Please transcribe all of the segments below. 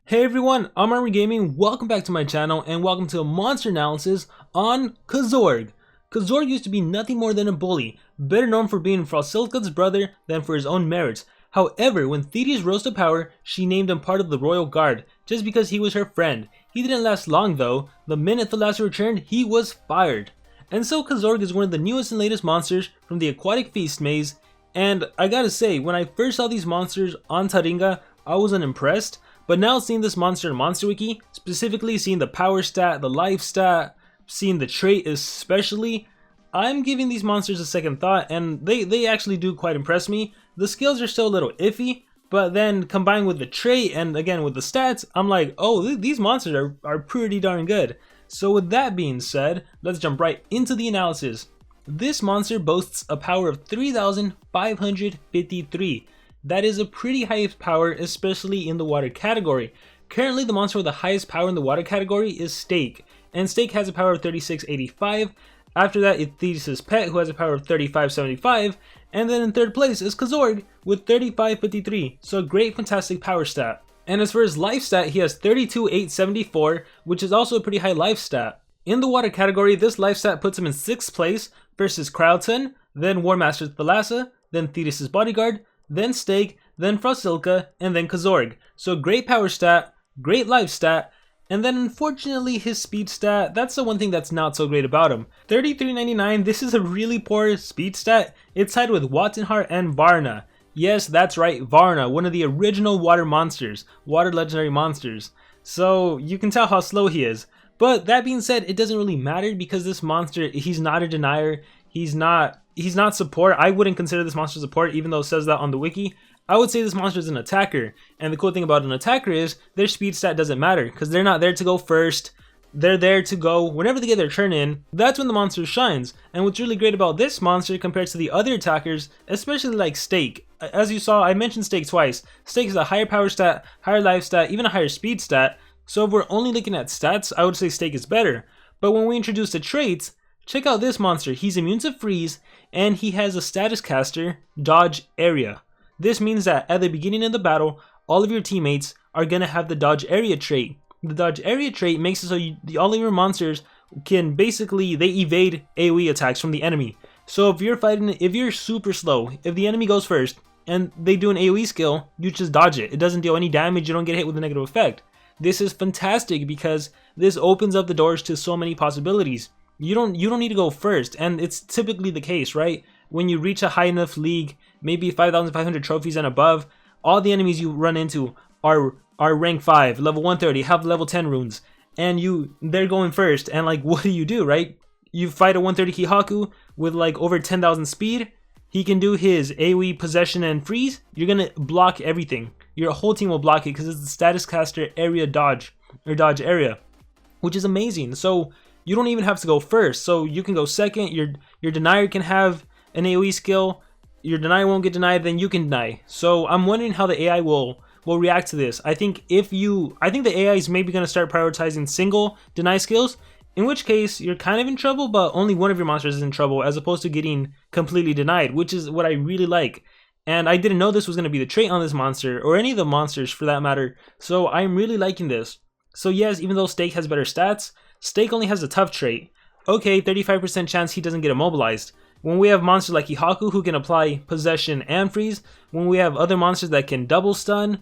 Hey everyone, I'm Armor Gaming, welcome back to my channel and welcome to a monster analysis on Kozorg. Kozorg used to be nothing more than a bully, better known for being Frosilka's brother than for his own merits. However, when Thetis rose to power, she named him part of the royal guard, just because he was her friend. He didn't last long though. The minute Thalassa returned, he was fired. And so Kozorg is one of the newest and latest monsters from the Aquatic Feast maze, and I gotta say, when I first saw these monsters on Taringa, I was unimpressed. But now seeing this monster in Monster Wiki, specifically seeing the power stat, the life stat, seeing the trait especially, I'm giving these monsters a second thought and they actually do quite impress me. The skills are still a little iffy, but then combined with the trait and again with the stats, I'm like, oh, these monsters are pretty darn good. So with that being said, let's jump right into the analysis. This monster boasts a power of 3,553. That is a pretty high power, especially in the water category. Currently, the monster with the highest power in the water category is Steak, and Steak has a power of 3685. After that, it's Thetis' pet, who has a power of 3575, and then in third place is Kozorg with 3553, so a great fantastic power stat. And as for his life stat, he has 32874, which is also a pretty high life stat. In the water category, this life stat puts him in 6th place versus Crowdson, then War Master Thalassa, then Thetis' bodyguard, then Steak, then Frosilka, and then Kozorg. So great power stat, great life stat, and then unfortunately his speed stat, that's the one thing that's not so great about him. 3399, this is a really poor speed stat. It's tied with Wattenheart and Varna. Yes, that's right, Varna, one of the original water monsters, water legendary monsters. So you can tell how slow he is. But that being said, it doesn't really matter because this monster, he's not a denier, he's not support. I wouldn't consider this monster support, even though it says that on the wiki. I would say this monster is an attacker, and the cool thing about an attacker is their speed stat doesn't matter because they're not there to go first. They're there to go whenever they get their turn in. That's when the monster shines. And what's really great about this monster compared to the other attackers, especially like Steak, as you saw, I mentioned Steak twice. Steak is a higher power stat, higher life stat, even a higher speed stat. So if we're only looking at stats, I would say Steak is better. But when we introduce the traits, check out this monster. He's immune to freeze, and he has a status caster, dodge area. This means that at the beginning of the battle, all of your teammates are going to have the dodge area trait. The dodge area trait makes it so all of your monsters can basically, they evade AoE attacks from the enemy. So if you're fighting, if you're super slow, if the enemy goes first, and they do an AoE skill, you just dodge it. It doesn't deal any damage, you don't get hit with a negative effect. This is fantastic because this opens up the doors to so many possibilities. You don't need to go first, and it's typically the case, right? When you reach a high enough league, maybe 5,500 trophies and above, all the enemies you run into are rank 5, level 130, have level 10 runes, and they're going first, and like what do, right? You fight a 130 Kihaku with like over 10,000 speed, he can do his AoE possession and freeze, you're gonna block everything. Your whole team will block it because it's the status caster area dodge, or dodge area, which is amazing. So you don't even have to go first, so you can go second. Your denier can have an AoE skill, your denier won't get denied, then you can deny. So I'm wondering how the AI will react to this. I think the AI is maybe going to start prioritizing single deny skills, in which case you're kind of in trouble, but only one of your monsters is in trouble as opposed to getting completely denied, which is what I really like. And I didn't know this was going to be the trait on this monster, or any of the monsters for that matter, so I'm really liking this. So yes, even though Steak has better stats, Steak only has a tough trait. Okay, 35% chance he doesn't get immobilized. When we have monsters like Hihaku who can apply possession and freeze, when we have other monsters that can double stun,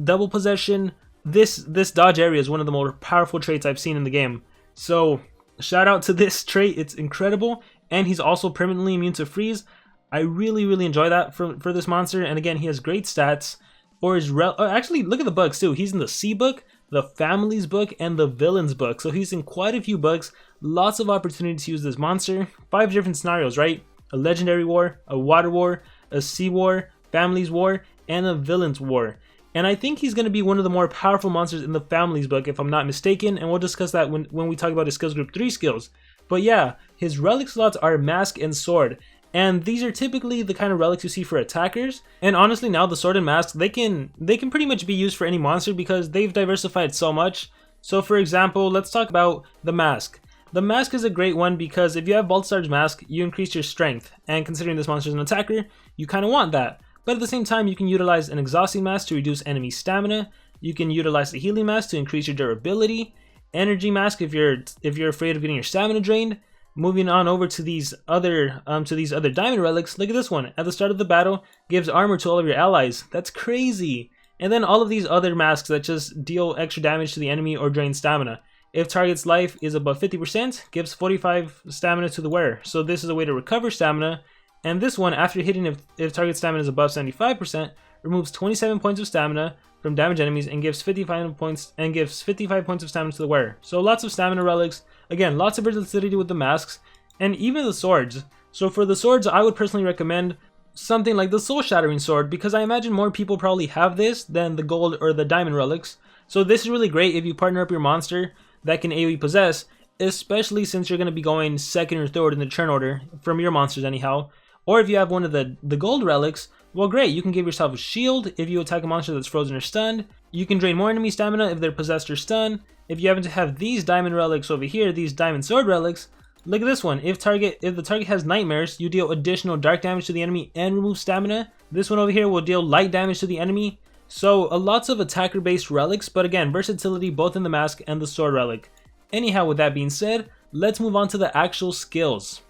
double possession, this dodge area is one of the more powerful traits I've seen in the game. So shout out to this trait, it's incredible, and he's also permanently immune to freeze. I really enjoy that for this monster, and again, he has great stats. Actually, look at the books too. He's in the C book, the Families book, and the Villains book. So he's in quite a few books. Lots of opportunity to use this monster. 5 different scenarios, right? A Legendary War, a Water War, a Sea War, Families War, and a Villains War. And I think he's going to be one of the more powerful monsters in the Families book, if I'm not mistaken. And we'll discuss that when we talk about his skills group 3 skills. But yeah, his relic slots are Mask and Sword. And these are typically the kind of relics you see for attackers. And honestly, now the sword and mask, they can pretty much be used for any monster because they've diversified so much. So for example, let's talk about the mask. The mask is a great one because if you have Baltasar's mask, you increase your strength. And considering this monster is an attacker, you kind of want that. But at the same time, you can utilize an exhausting mask to reduce enemy stamina. You can utilize the healing mask to increase your durability. Energy mask if you're afraid of getting your stamina drained. Moving on over to these other diamond relics. Look at this one. At the start of the battle, gives armor to all of your allies. That's crazy. And then all of these other masks that just deal extra damage to the enemy or drain stamina. If target's life is above 50%, gives 45 stamina to the wearer. So this is a way to recover stamina. And this one, after hitting if target stamina is above 75%, removes 27 points of stamina from damaged enemies and gives 55 points of stamina to the wearer. So lots of stamina relics. Again, lots of versatility with the masks and even the swords. So for the swords, I would personally recommend something like the Soul Shattering Sword, because I imagine more people probably have this than the gold or the diamond relics. So this is really great if you partner up your monster that can AoE possess, especially since you're going to be going second or third in the turn order from your monsters anyhow. Or if you have one of the gold relics, well great, you can give yourself a shield if you attack a monster that's frozen or stunned. You can drain more enemy stamina if they're possessed or stunned. If you happen to have these diamond relics over here, these diamond sword relics, look at this one. If the target has nightmares, you deal additional dark damage to the enemy and remove stamina. This one over here will deal light damage to the enemy. So lots of attacker based relics, but again, versatility both in the mask and the sword relic. Anyhow, with that being said, let's move on to the actual skills.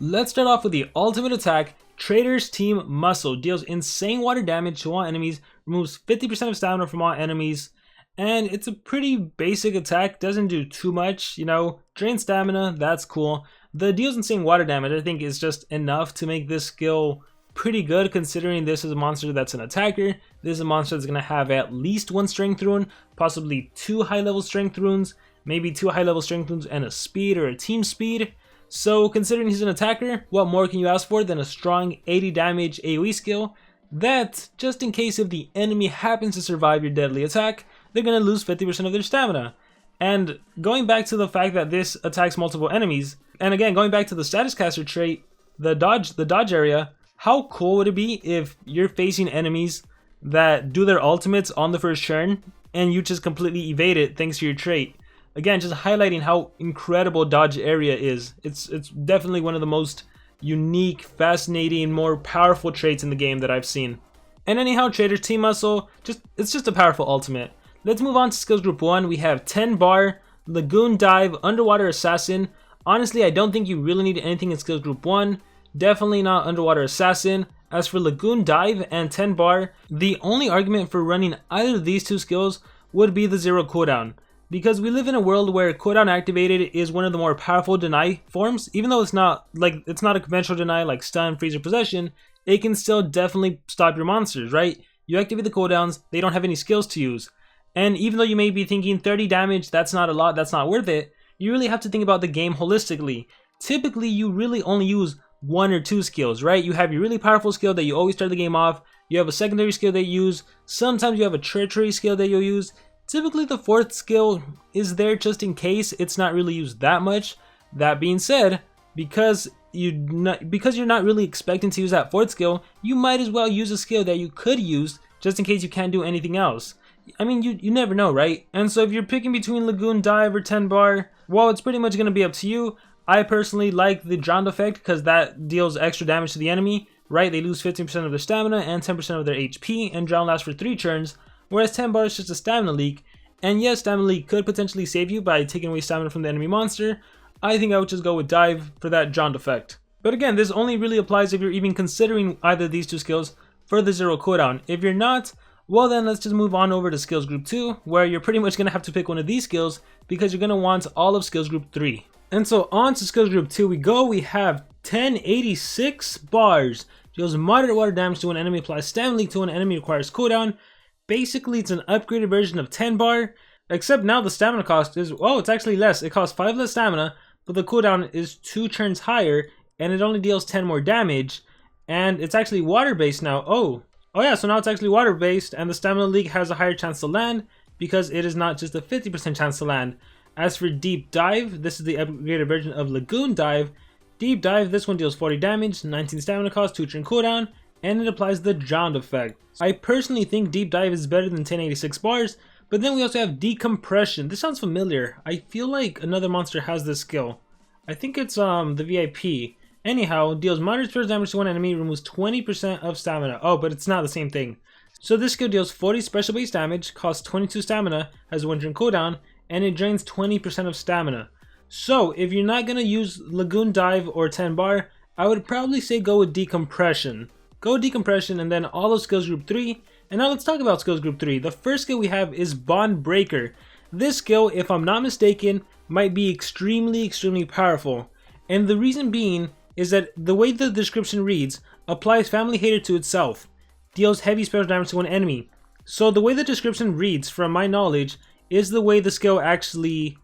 Let's start off with the ultimate attack. Trader's Team Muscle deals insane water damage to all enemies, removes 50% of stamina from all enemies, and it's a pretty basic attack, doesn't do too much, you know, drain stamina, that's cool. The deals insane water damage I think is just enough to make this skill pretty good, considering this is a monster that's an attacker. This is a monster that's going to have at least one strength rune, possibly 2 high level strength runes, maybe 2 high level strength runes and a speed or a team speed. So considering he's an attacker, what more can you ask for than a strong 80 damage AoE skill that, just in case if the enemy happens to survive your deadly attack, they're going to lose 50% of their stamina. And going back to the fact that this attacks multiple enemies, and again going back to the status caster trait, the dodge area, how cool would it be if you're facing enemies that do their ultimates on the first turn and you just completely evade it thanks to your trait? Again, just highlighting how incredible dodge area is. It's definitely one of the most unique, fascinating, more powerful traits in the game that I've seen. And anyhow, Trader's Team Muscle, it's just a powerful ultimate. Let's move on to skills group 1. We have 10 bar, Lagoon Dive, Underwater Assassin. Honestly, I don't think you really need anything in skills group 1. Definitely not Underwater Assassin. As for Lagoon Dive and 10 bar, the only argument for running either of these two skills would be the 0 cooldown. Because we live in a world where cooldown activated is one of the more powerful deny forms. Even though it's not a conventional deny like stun, freeze, or possession, it can still definitely stop your monsters, right? You activate the cooldowns, they don't have any skills to use. And even though you may be thinking 30 damage, that's not a lot, that's not worth it, you really have to think about the game holistically. Typically, you really only use 1 or 2 skills, right? You have your really powerful skill that you always start the game off, you have a secondary skill that you use, sometimes you have a tertiary skill that you'll use. Typically the 4th skill is there just in case, it's not really used that much. That being said, because you're not really expecting to use that 4th skill, you might as well use a skill that you could use just in case you can't do anything else. I mean, you never know, right? And so if you're picking between Lagoon Dive or 10 bar, well, it's pretty much going to be up to you. I personally like the Drowned effect because that deals extra damage to the enemy, right? They lose 15% of their stamina and 10% of their HP, and Drown lasts for 3 turns. Whereas 10 bar is just a stamina leak, and yes, stamina leak could potentially save you by taking away stamina from the enemy monster. I think I would just go with Dive for that Drowned effect. But again, this only really applies if you're even considering either of these two skills for the 0 cooldown. If you're not, well then let's just move on over to skills group 2, where you're pretty much going to have to pick one of these skills because you're going to want all of skills group 3. And so on to skills group 2 we go. We have 1086 bars. Deals moderate water damage to when enemy, applies stamina leak to when enemy, requires cooldown. Basically, it's an upgraded version of 10 bar, except now the stamina cost is, oh, it's actually less. It costs 5 less stamina, but the cooldown is 2 turns higher, and it only deals 10 more damage, and it's actually water-based now. Oh yeah, so now it's actually water-based, and the stamina leak has a higher chance to land, because it is not just a 50% chance to land. As for Deep Dive, this is the upgraded version of Lagoon Dive. Deep Dive, this one deals 40 damage, 19 stamina cost, 2 turn cooldown, and it applies the Drowned effect. I personally think Deep Dive is better than 1086 bars, but then we also have Decompression. This sounds familiar. I feel like another monster has this skill. I think it's the VIP. Anyhow, deals moderate spell damage to one enemy, removes 20% of stamina. Oh, but it's not the same thing. So this skill deals 40 special base damage, costs 22 stamina, has 1 turn cooldown, and it drains 20% of stamina. So if you're not going to use Lagoon Dive or 10 bar, I would probably say go with Decompression. Go with Decompression and then all of skills group 3. And now let's talk about skills group 3. The first skill we have is Bond Breaker. This skill, if I'm not mistaken, might be extremely powerful. And the reason being is that the way the description reads, applies Family Hater to itself, deals heavy special damage to an enemy. So the way the description reads, from my knowledge, is the way the skill actually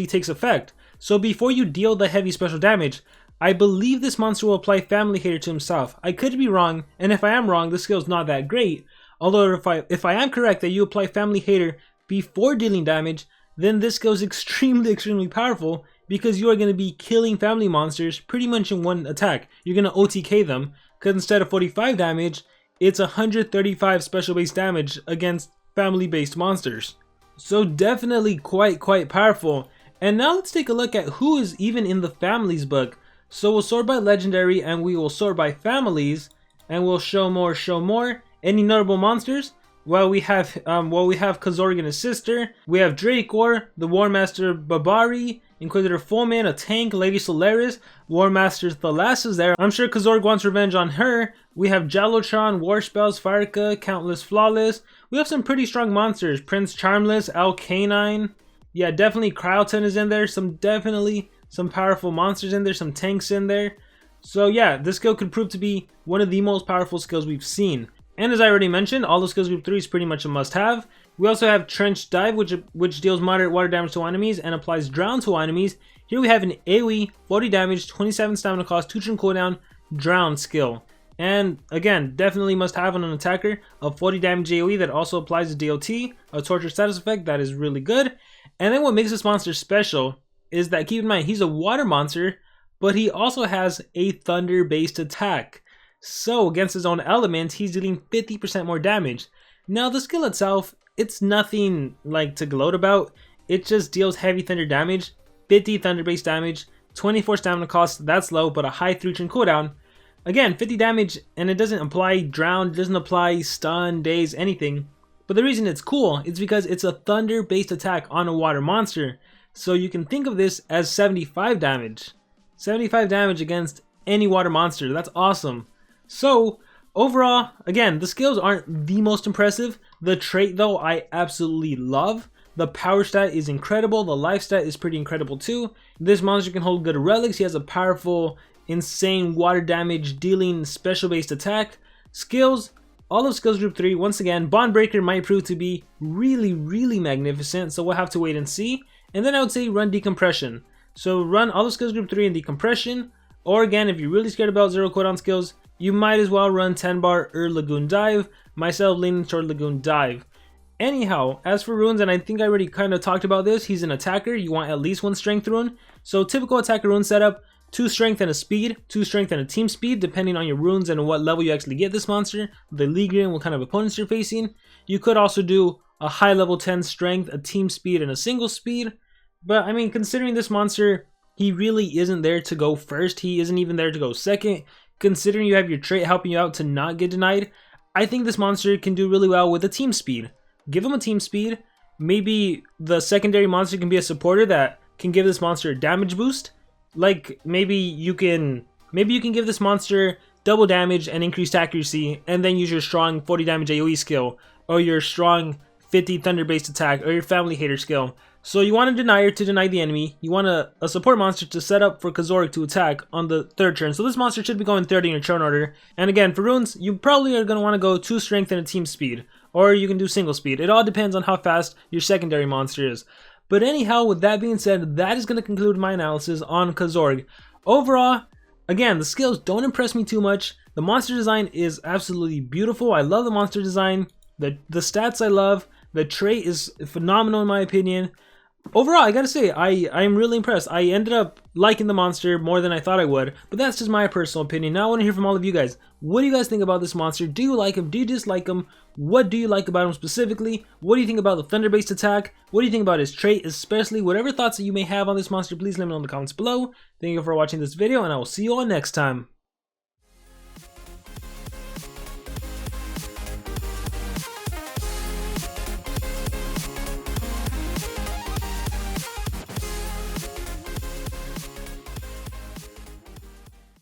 takes effect. So before you deal the heavy special damage, I believe this monster will apply Family Hater to himself. I could be wrong, and if I am wrong, the skill is not that great. Although if I am correct that you apply Family Hater before dealing damage, then this skill is extremely powerful, because you are going to be killing family monsters pretty much in one attack. You're going to OTK them, because instead of 45 damage, it's 135 special base damage against family based monsters. So definitely quite powerful. And now let's take a look at who is even in the families book. So we'll sort by legendary and we will sort by families, and we'll show more. Any notable monsters? Well, we have Kozorg and his sister. We have Drakor, the War Master Babari, Inquisitor Fullman, a tank, Lady Solaris, War Master Thalas is there. I'm sure Kozorg wants revenge on her. We have Jalotron, War Spells, Farka, Countless Flawless. We have some pretty strong monsters. Prince Charmless, Al Canine. Yeah, definitely Cryoton is in there. Definitely some powerful monsters in there, some tanks in there. So yeah, this skill could prove to be one of the most powerful skills we've seen. And as I already mentioned, all the skills group 3 is pretty much a must-have. We also have Trench Dive, which deals moderate water damage to enemies and applies Drown to enemies. Here we have an AoE, 40 damage, 27 stamina cost, 2 turn cooldown, Drown skill. And again, definitely must have on an attacker, a 40 damage AoE that also applies to DOT, a torture status effect that is really good. And then what makes this monster special is that, keep in mind, he's a water monster, but he also has a thunder based attack. So against his own element, he's dealing 50% more damage. Now the skill itself, it's nothing like to gloat about. It just deals heavy thunder damage, 50 thunder based damage, 24 stamina cost, that's low, but a high 3 turn cooldown. Again, 50 damage, and it doesn't apply drown, it doesn't apply stun, daze, anything. But the reason it's cool is because it's a thunder based attack on a water monster. So you can think of this as 75 damage. 75 damage against any water monster, that's awesome. So overall, again, the skills aren't the most impressive. The trait though, I absolutely love. The power stat is incredible. The life stat is pretty incredible too. This monster can hold good relics. He has a powerful, insane water damage dealing special based attack. Skills, all of skills group 3. Once again, Bond Breaker might prove to be really magnificent. So we'll have to wait and see. And then I would say run Decompression. So run all of skills group 3 in Decompression. Or again, if you're really scared about 0 cooldown skills, you might as well run 10 bar or Lagoon Dive. Myself leaning toward Lagoon Dive. Anyhow, as for runes, and I think I already kind of talked about this, he's an attacker. You want at least 1 strength rune. So typical attacker rune setup, 2 strength and a speed, 2 strength and a team speed, depending on your runes and what level you actually get this monster, the league and what kind of opponents you're facing. You could also do a high level 10 strength, a team speed, and a single speed. But I mean, considering this monster, he really isn't there to go first. He isn't even there to go second. Considering you have your trait helping you out to not get denied, I think this monster can do really well with a team speed. Give him a team speed. Maybe the secondary monster can be a supporter that can give this monster a damage boost. Like maybe you can give this monster double damage and increased accuracy, and then use your strong 40 damage AoE skill, or your strong 50 thunder based attack, or your family hater skill. So you want a denier to deny the enemy. You want a support monster to set up for Kozorg to attack on the 3rd turn. So this monster should be going 30 in your turn order. And again, for runes, you probably are going to want to go 2 strength and a team speed. Or you can do single speed. It all depends on how fast your secondary monster is. But anyhow, with that being said, that is going to conclude my analysis on Kozorg. Overall, again, the skills don't impress me too much. The monster design is absolutely beautiful. I love the monster design. The stats I love. The trait is phenomenal in my opinion. Overall, I gotta say, I'm really impressed. I ended up liking the monster more than I thought I would, but that's just my personal opinion. Now I want to hear from all of you guys. What do you guys think about this monster? Do you like him? Do you dislike him? What do you like about him specifically? What do you think about the thunder-based attack? What do you think about his trait, especially? Whatever thoughts that you may have on this monster, please let me know in the comments below. Thank you for watching this video, and I will see you all next time.